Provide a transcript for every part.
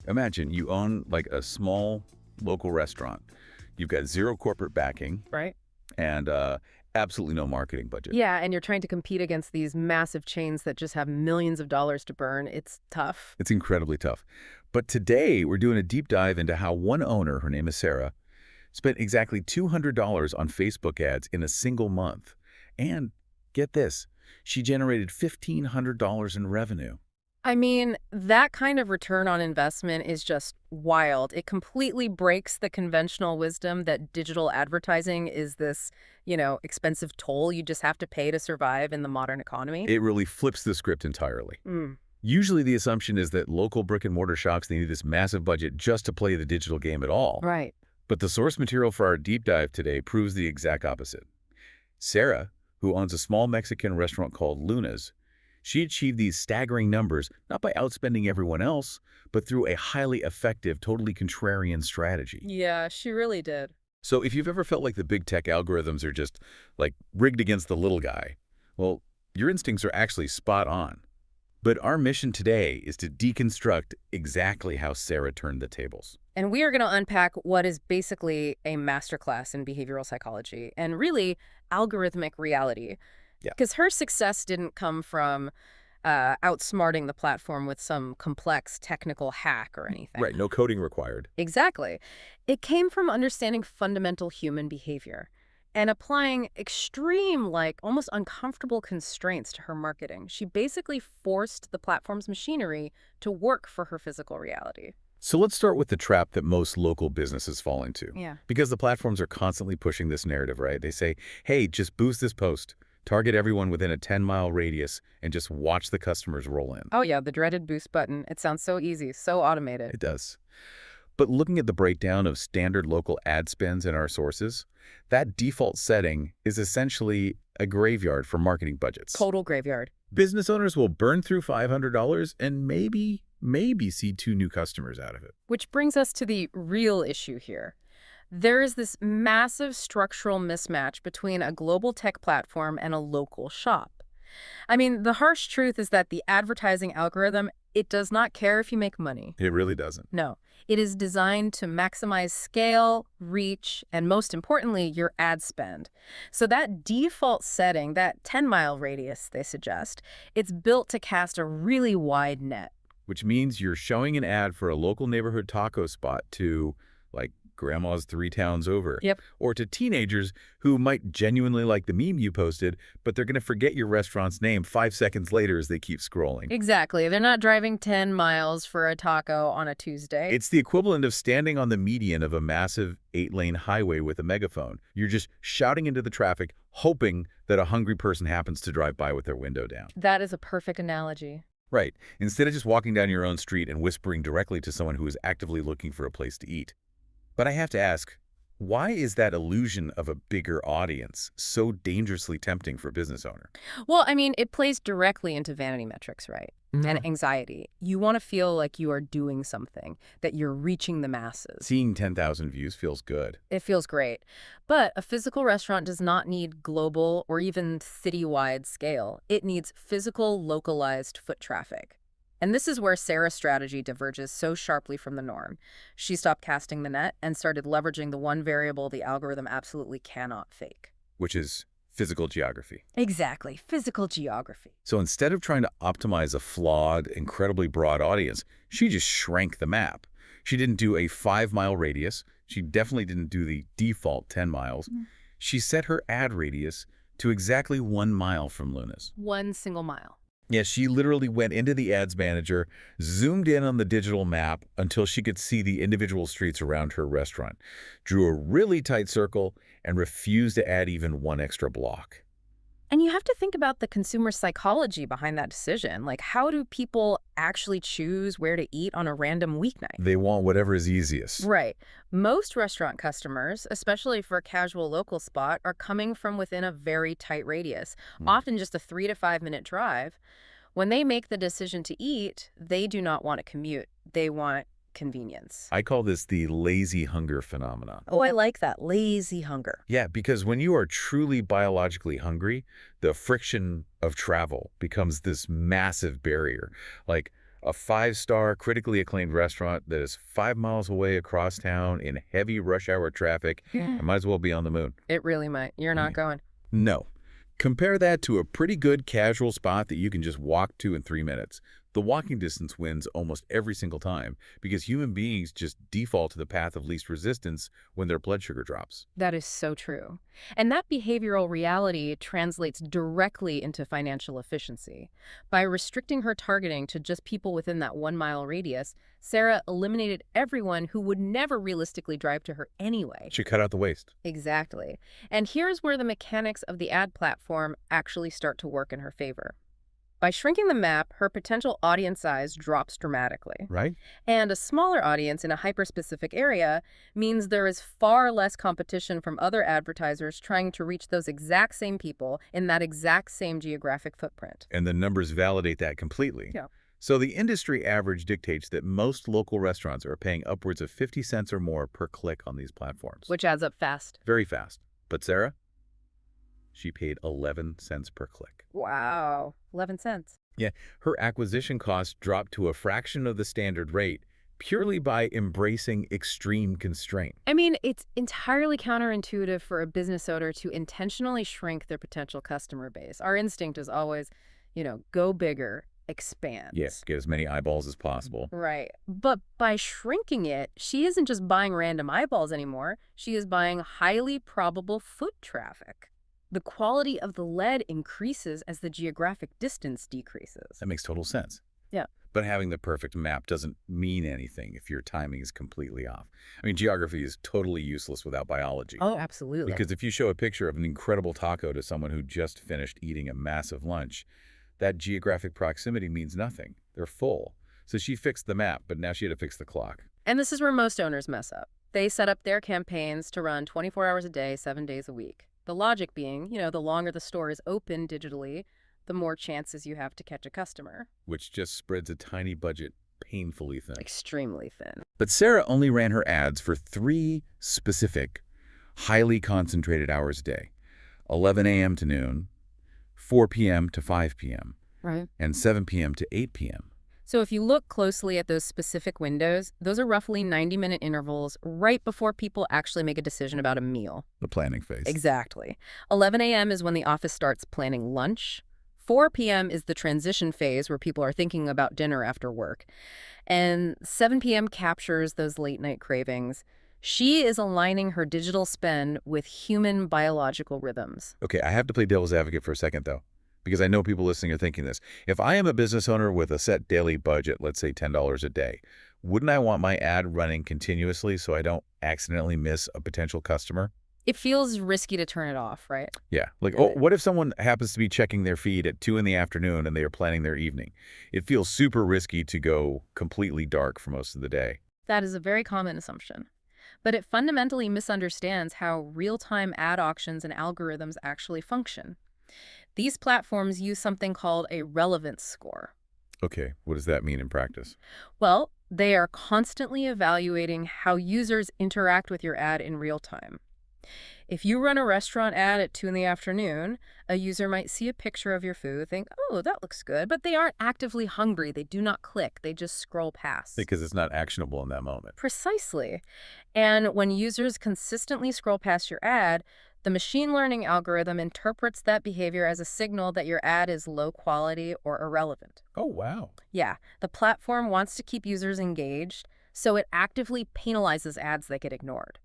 Imagine you own like a small local restaurant. You've got zero corporate backing Right? and absolutely no marketing budget. Yeah, and you're trying to compete against these massive chains that just have millions of dollars to burn. It's tough. It's incredibly tough. But today we're doing a deep dive into how one owner, her name is Sarah, spent exactly $200 on Facebook ads in a single month. And get this, she generated $1,500 in revenue. I mean, that kind of return on investment is just wild. It completely breaks the conventional wisdom that digital advertising is this, expensive toll you just have to pay to survive in the modern economy. It really flips the script entirely. Mm, Usually the assumption is that local brick-and-mortar shops, they need this massive budget just to play the digital game at all. right. But the source material for our deep dive today proves the exact opposite. Sarah, who owns a small Mexican restaurant called Luna's, she achieved these staggering numbers not by outspending everyone else, but through a highly effective, totally contrarian strategy. Yeah, she really did. So if you've ever felt like the big tech algorithms are just like rigged against the little guy, well, your instincts are actually spot on. But our mission today is to deconstruct exactly how Sarah turned the tables. And we are going to unpack what is basically a masterclass in behavioral psychology and really algorithmic reality. Yeah. Because her success didn't come from outsmarting the platform with some complex technical hack or anything. Right, no coding required. Exactly. It came from understanding fundamental human behavior and applying extreme, like almost uncomfortable constraints to her marketing. She basically forced the platform's machinery to work for her physical reality. So let's start with the trap that most local businesses fall into. Yeah. Because the platforms are constantly pushing this narrative, right? They say, hey, just boost this post, target everyone within a 10-mile radius, and just watch the customers roll in. Oh, yeah, the dreaded boost button. It sounds so easy, so automated. It does. But looking at the breakdown of standard local ad spends in our sources, that default setting is essentially a graveyard for marketing budgets. Total graveyard. Business owners will burn through $500 and maybe see 2 new customers out of it. Which brings us to the real issue here. There is this massive structural mismatch between a global tech platform and a local shop. I mean, the harsh truth is that the advertising algorithm, it does not care if you make money. It really doesn't. No, it is designed to maximize scale, reach, and most importantly, your ad spend. So that default setting, that 10-mile radius they suggest, it's built to cast a really wide net. Which means you're showing an ad for a local neighborhood taco spot to, like, grandma's 3 towns over. Yep. Or to teenagers who might genuinely like the meme you posted, but they're going to forget your restaurant's name 5 seconds later as they keep scrolling. Exactly. They're not driving 10 miles for a taco on a Tuesday. It's the equivalent of standing on the median of a massive 8-lane highway with a megaphone. You're just shouting into the traffic, hoping that a hungry person happens to drive by with their window down. That is a perfect analogy. Right. Instead of just walking down your own street and whispering directly to someone who is actively looking for a place to eat. But I have to ask, why is that illusion of a bigger audience so dangerously tempting for a business owner? Well, I mean, it plays directly into vanity metrics, right? And anxiety. You want to feel like you are doing something, that you're reaching the masses. Seeing 10,000 views feels good. It feels great. But a physical restaurant does not need global or even citywide scale. It needs physical, localized foot traffic. And this is where Sarah's strategy diverges so sharply from the norm. She stopped casting the net and started leveraging the one variable the algorithm absolutely cannot fake. Which is physical geography. Exactly, physical geography. So instead of trying to optimize a flawed, incredibly broad audience, she just shrank the map. She didn't do a 5-mile radius. She definitely didn't do the default 10 miles. She set her ad radius to exactly 1 mile from Luna's. 1 single mile. Yeah, she literally went into the ads manager, zoomed in on the digital map until she could see the individual streets around her restaurant, drew a really tight circle, and refused to add even 1 extra block. And you have to think about the consumer psychology behind that decision. Like, how do people actually choose where to eat on a random weeknight? They want whatever is easiest. Right. Most restaurant customers, especially for a casual local spot, are coming from within a very tight radius, often just a 3 to 5 minute drive. When they make the decision to eat, they do not want to commute. They want convenience. I call this the lazy hunger phenomenon. Oh, I like that. Lazy hunger. Yeah, because when you are truly biologically hungry, the friction of travel becomes this massive barrier. Like, A five-star, critically acclaimed restaurant that is 5 miles away across town in heavy rush hour traffic. I might as well be on the moon. It really might. You're not Mm. going. No. Compare that to a pretty good casual spot that you can just walk to in 3 minutes. The walking distance wins almost every single time because human beings just default to the path of least resistance when their blood sugar drops. That is so true. And that behavioral reality translates directly into financial efficiency. By restricting her targeting to just people within that 1 mile radius, Sarah eliminated everyone who would never realistically drive to her anyway. She cut out the waste. Exactly. And here's where the mechanics of the ad platform actually start to work in her favor. By shrinking the map, her potential audience size drops dramatically. Right? And a smaller audience in a hyper-specific area means there is far less competition from other advertisers trying to reach those exact same people in that exact same geographic footprint. And the numbers validate that completely. Yeah. So the industry average dictates that most local restaurants are paying upwards of 50 cents or more per click on these platforms. Which adds up fast. Very fast. But Sarah? She paid 11 cents per click. Wow. 11 cents. Yeah, her acquisition costs dropped to a fraction of the standard rate purely by embracing extreme constraint. I mean, it's entirely counterintuitive for a business owner to intentionally shrink their potential customer base. Our instinct is always, go bigger, expand. Yes, get as many eyeballs as possible. Right. But by shrinking it, she isn't just buying random eyeballs anymore. She is buying highly probable foot traffic. The quality of the lead increases as the geographic distance decreases. That makes total sense. Yeah. But having the perfect map doesn't mean anything if your timing is completely off. I mean, geography is totally useless without biology. Oh, absolutely. Because if you show a picture of an incredible taco to someone who just finished eating a massive lunch, that geographic proximity means nothing. They're full. So she fixed the map, but now she had to fix the clock. And this is where most owners mess up. They set up their campaigns to run 24 hours a day, 7 days a week. The logic being, the longer the store is open digitally, the more chances you have to catch a customer. Which just spreads a tiny budget painfully thin. Extremely thin. But Sarah only ran her ads for 3 specific, highly concentrated hours a day. 11 a.m. to noon, 4 p.m. to 5 p.m., Right. and 7 p.m. to 8 p.m. So if you look closely at those specific windows, those are roughly 90-minute intervals right before people actually make a decision about a meal. The planning phase. Exactly. 11 a.m. is when the office starts planning lunch. 4 p.m. is the transition phase where people are thinking about dinner after work. And 7 p.m. captures those late-night cravings. She is aligning her digital spend with human biological rhythms. Okay, I have to play devil's advocate for a second, though, because I know people listening are thinking this. If I am a business owner with a set daily budget, let's say $10 a day, wouldn't I want my ad running continuously so I don't accidentally miss a potential customer? It feels risky to turn it off, right? Yeah. Like, Right. what if someone happens to be checking their feed at 2 in the afternoon and they are planning their evening? It feels super risky to go completely dark for most of the day. That is a very common assumption. But it fundamentally misunderstands how real-time ad auctions and algorithms actually function. These platforms use something called a relevance score. Okay, what does that mean in practice? Well, they are constantly evaluating how users interact with your ad in real time. If you run a restaurant ad at 2 in the afternoon, a user might see a picture of your food, think, oh, that looks good, but they aren't actively hungry. They do not click. They just scroll past. Because it's not actionable in that moment. Precisely. And when users consistently scroll past your ad, the machine learning algorithm interprets that behavior as a signal that your ad is low quality or irrelevant. Oh, wow. Yeah, the platform wants to keep users engaged, so it actively penalizes ads that get ignored.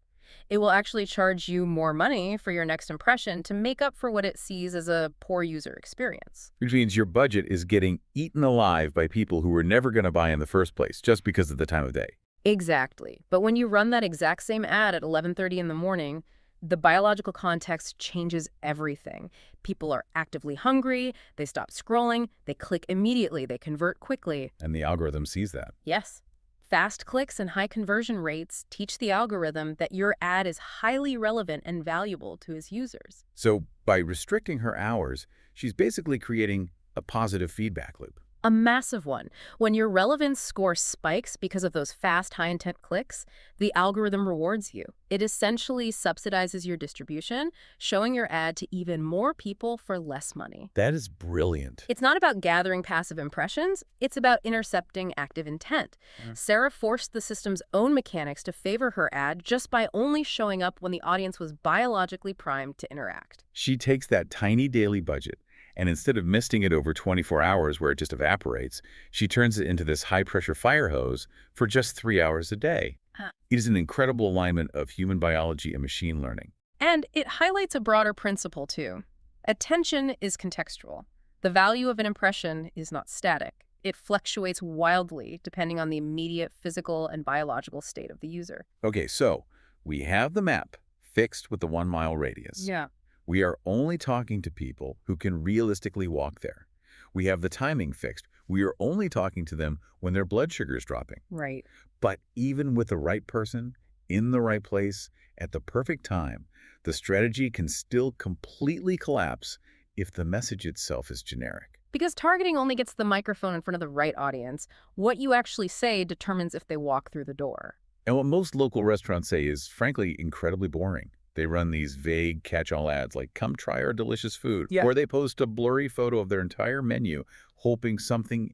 It will actually charge you more money for your next impression to make up for what it sees as a poor user experience. Which means your budget is getting eaten alive by people who were never going to buy in the first place just because of the time of day. Exactly. But when you run that exact same ad at 11:30 in the morning, the biological context changes everything. People are actively hungry, they stop scrolling, they click immediately, they convert quickly. And the algorithm sees that. Yes. Fast clicks and high conversion rates teach the algorithm that your ad is highly relevant and valuable to its users. So by restricting her hours, she's basically creating a positive feedback loop. A massive one. When your relevance score spikes because of those fast, high-intent clicks, the algorithm rewards you. It essentially subsidizes your distribution, showing your ad to even more people for less money. That is brilliant. It's not about gathering passive impressions, it's about intercepting active intent. Sarah forced the system's own mechanics to favor her ad just by only showing up when the audience was biologically primed to interact. She takes that tiny daily budget, and instead of misting it over 24 hours where it just evaporates, she turns it into this high-pressure fire hose for just 3 hours a day. Huh. It is an incredible alignment of human biology and machine learning. And it highlights a broader principle, too. Attention is contextual. The value of an impression is not static. It fluctuates wildly depending on the immediate physical and biological state of the user. Okay, so we have the map fixed with the 1-mile radius. Yeah. We are only talking to people who can realistically walk there. We have the timing fixed. We are only talking to them when their blood sugar is dropping. Right. But even with the right person, in the right place, at the perfect time, the strategy can still completely collapse if the message itself is generic. Because targeting only gets the microphone in front of the right audience. What you actually say determines if they walk through the door. And what most local restaurants say is, frankly, incredibly boring. They run these vague catch-all ads like, come try our delicious food. Yeah. Or they post a blurry photo of their entire menu, hoping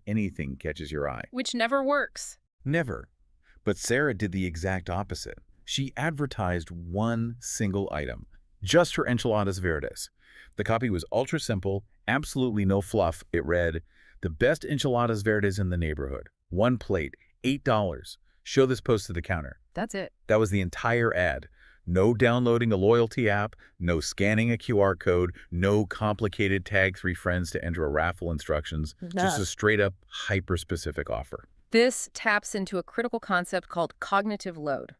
anything catches your eye. Which never works. Never. But Sarah did the exact opposite. She advertised one single item, just her enchiladas verdes. The copy was ultra simple, absolutely no fluff. It read, the best enchiladas verdes in the neighborhood. 1 plate, $8. Show this post to the counter. That's it. That was the entire ad. No downloading a loyalty app, no scanning a QR code, no complicated tag 3 friends to enter a raffle instructions, just a straight-up hyper-specific offer. This taps into a critical concept called cognitive load.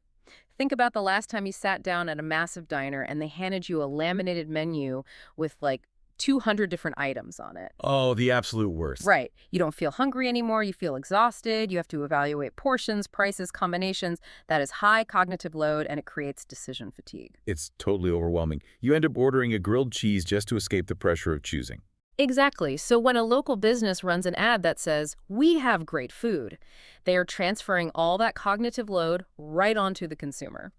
Think about the last time you sat down at a massive diner and they handed you a laminated menu with like 200 different items on it. Oh, the absolute worst. Right. You don't feel hungry anymore. You feel exhausted. You have to evaluate portions, prices, combinations. That is high cognitive load, and it creates decision fatigue. It's totally overwhelming. You end up ordering a grilled cheese just to escape the pressure of choosing. Exactly. So when a local business runs an ad that says, we have great food, they are transferring all that cognitive load right onto the consumer.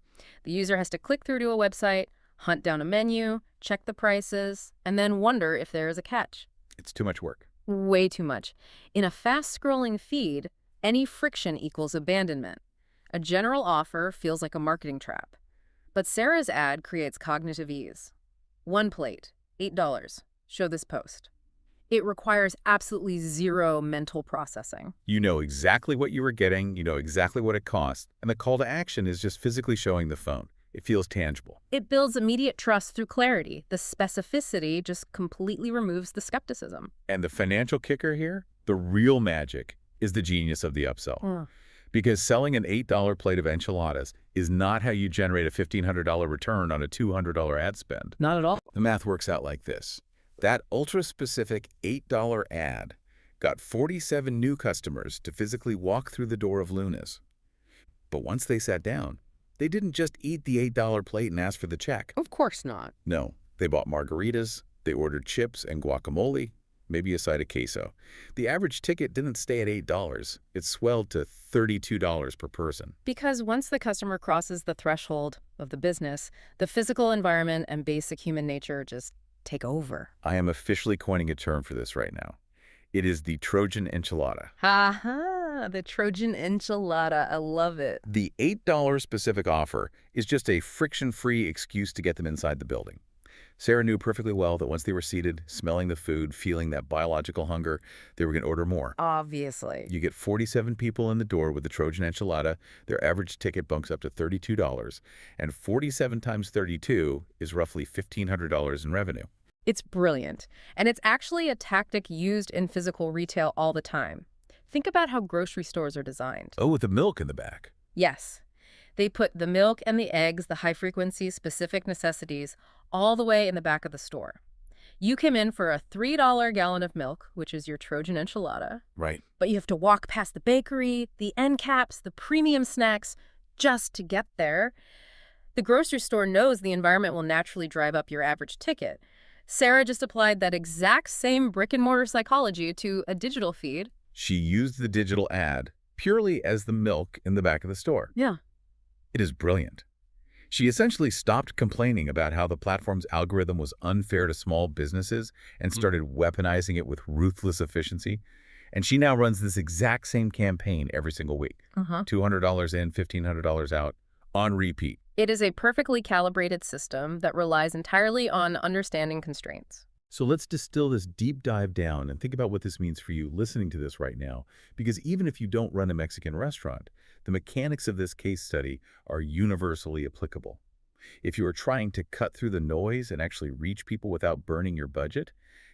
The user has to click through to a website, hunt down a menu, check the prices, and then wonder if there is a catch. It's too much work. Way too much. In a fast-scrolling feed, any friction equals abandonment. A general offer feels like a marketing trap. But Sarah's ad creates cognitive ease. 1 plate, $8. Show this post. It requires absolutely zero mental processing. You know exactly what you were getting, you know exactly what it cost, and the call to action is just physically showing the phone. It feels tangible. It builds immediate trust through clarity. The specificity just completely removes the skepticism. And the financial kicker here, the real magic, is the genius of the upsell. Because selling an $8 plate of enchiladas is not how you generate a $1,500 return on a $200 ad spend. Not at all. The math works out like this. That ultra-specific $8 ad got 47 new customers to physically walk through the door of Luna's. But once they sat down, they didn't just eat the $8 plate and ask for the check. Of course not. No, they bought margaritas, they ordered chips and guacamole, maybe a side of queso. The average ticket didn't stay at $8. It swelled to $32 per person. Because once the customer crosses the threshold of the business, the physical environment and basic human nature just take over. I am officially coining a term for this right now. It is the Trojan enchilada. The Trojan enchilada. I love it. The $8 specific offer is just a friction-free excuse to get them inside the building. Sarah knew perfectly well that once they were seated, smelling the food, feeling that biological hunger, they were going to order more. Obviously. You get 47 people in the door with the Trojan enchilada, their average ticket bunks up to $32, and 47 times 32 is roughly $1,500 in revenue. It's brilliant. And it's actually a tactic used in physical retail all the time. Think about how grocery stores are designed. Oh, with the milk in the back. Yes. They put the milk and the eggs, the high-frequency specific necessities, all the way in the back of the store. You come in for a $3 gallon of milk, which is your Trojan enchilada. Right. But you have to walk past the bakery, the end caps, the premium snacks, just to get there. The grocery store knows the environment will naturally drive up your average ticket. Sarah just applied that exact same brick-and-mortar psychology to a digital feed, She used the digital ad purely as the milk in the back of the store. Yeah. It is brilliant. She essentially stopped complaining about how the platform's algorithm was unfair to small businesses and started weaponizing it with ruthless efficiency. And she now runs this exact same campaign every single week. Uh-huh. $200 in, $1,500 out, on repeat. It is a perfectly calibrated system that relies entirely on understanding constraints. So let's distill this deep dive down and think about what this means for you listening to this right now. Because even if you don't run a Mexican restaurant, the mechanics of this case study are universally applicable. If you are trying to cut through the noise and actually reach people without burning your budget,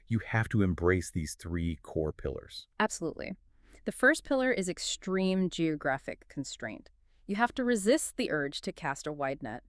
you have to embrace these three core pillars. Absolutely. The first pillar is extreme geographic constraint. You have to resist the urge to cast a wide net.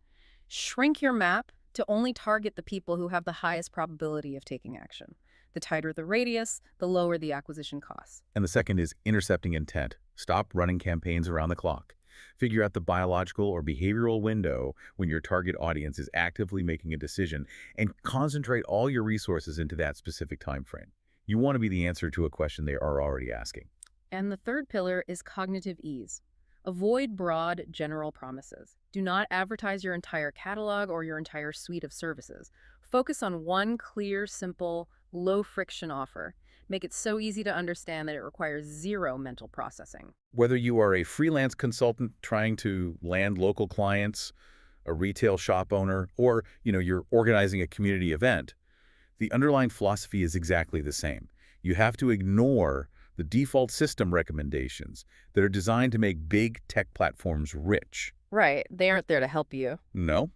Shrink your map to only target the people who have the highest probability of taking action. The tighter the radius, the lower the acquisition costs. And the second is intercepting intent. Stop running campaigns around the clock. Figure out the biological or behavioral window when your target audience is actively making a decision and concentrate all your resources into that specific time frame. You want to be the answer to a question they are already asking. And the third pillar is cognitive ease. Avoid broad, general promises. Do not advertise your entire catalog or your entire suite of services. Focus on one clear, simple, low-friction offer. Make it so easy to understand that it requires zero mental processing. Whether you are a freelance consultant trying to land local clients, a retail shop owner, or you're organizing a community event, the underlying philosophy is exactly the same. You have to ignore the default system recommendations that are designed to make big tech platforms rich. Right. They aren't there to help you. No.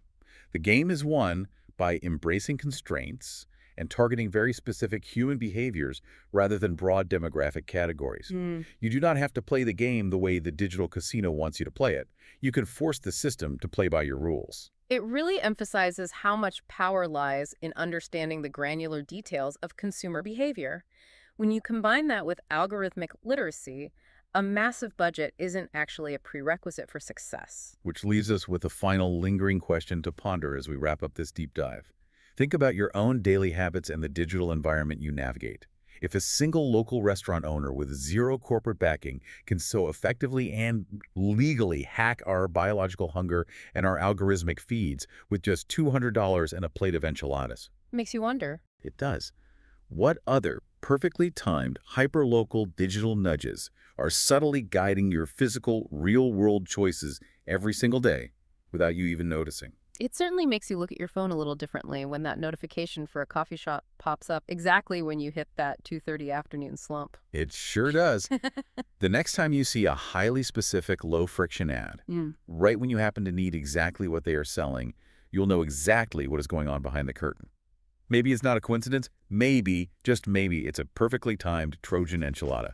The game is won by embracing constraints and targeting very specific human behaviors rather than broad demographic categories. You do not have to play the game the way the digital casino wants you to play it. You can force the system to play by your rules. It really emphasizes how much power lies in understanding the granular details of consumer behavior. When you combine that with algorithmic literacy, a massive budget isn't actually a prerequisite for success. Which leaves us with a final lingering question to ponder as we wrap up this deep dive. Think about your own daily habits and the digital environment you navigate. If a single local restaurant owner with zero corporate backing can so effectively and legally hack our biological hunger and our algorithmic feeds with just $200 and a plate of enchiladas. Makes you wonder. It does. What other perfectly timed, hyperlocal digital nudges are subtly guiding your physical, real-world choices every single day without you even noticing? It certainly makes you look at your phone a little differently when that notification for a coffee shop pops up exactly when you hit that 2:30 afternoon slump. It sure does. The next time you see a highly specific, low-friction ad, right when you happen to need exactly what they are selling, you'll know exactly what is going on behind the curtain. Maybe it's not a coincidence. Maybe, just maybe, it's a perfectly timed Trojan enchilada.